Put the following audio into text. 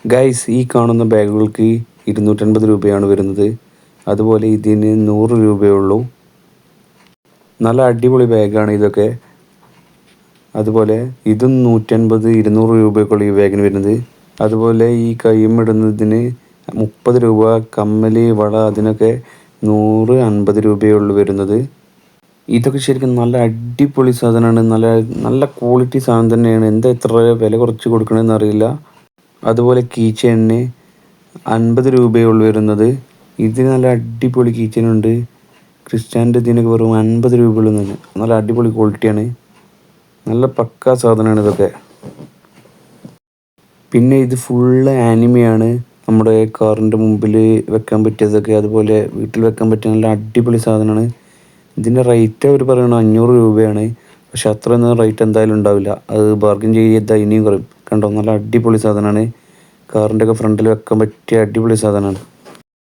Guys, ഈ കാണുന്ന ബാഗുകൾക്ക് 250 രൂപയാണ് വരുന്നത്. അതുപോലെ ഇതിന് 100 രൂപയേ ഉള്ളൂ. നല്ല അടിപൊളി ബാഗാണ് ഇതൊക്കെ. അതുപോലെ ഇതും 150 200 രൂപയൊക്കെയുള്ള ഈ ബാഗിന് വരുന്നത്. അതുപോലെ ഈ കയ്യുമിടുന്നതിന് 30 രൂപ, കമ്മൽ, വള അതിനൊക്കെ 150 രൂപയേ ഉള്ളൂ വരുന്നത്. ഇതൊക്കെ ശരിക്കും നല്ല അടിപൊളി സാധനമാണ്. നല്ല നല്ല ക്വാളിറ്റി സാധനം തന്നെയാണ്. എന്താ ഇത്ര വില കുറച്ച് കൊടുക്കണമെന്ന് അറിയില്ല. അതുപോലെ കീ ചെയിനിന് 50 രൂപയേ ഉള്ളൂ വരുന്നത്. ഇതിന് നല്ല അടിപൊളി കീ ചെയിനുണ്ട്. ക്രിസ്ത്യാനിൻ്റെ ഇതിനൊക്കെ വെറും 50 രൂപയുള്ളൂ. നല്ല അടിപൊളി ക്വാളിറ്റിയാണ്. നല്ല പക്കാ സാധനമാണ് ഇതൊക്കെ. പിന്നെ ഇത് ഫുള്ള് ആനിമയാണ്. നമ്മുടെ കാറിൻ്റെ മുമ്പിൽ വെക്കാൻ പറ്റിയതൊക്കെ, അതുപോലെ വീട്ടിൽ വെക്കാൻ പറ്റിയ നല്ല അടിപൊളി സാധനമാണ്. ഇതിൻ്റെ റേറ്റ് അവർ പറയുന്നത് 500 രൂപയാണ്. പക്ഷെ അത്രയൊന്നും റേറ്റ് എന്തായാലും ഉണ്ടാവില്ല. അത് ബാർഗിൻ ചെയ്താൽ ഇനിയും കുറയും. കണ്ടോ, നല്ല അടിപൊളി സാധനമാണ്. കാറിൻ്റെ ഒക്കെ ഫ്രണ്ടിൽ വെക്കാൻ പറ്റിയ അടിപൊളി സാധനമാണ്.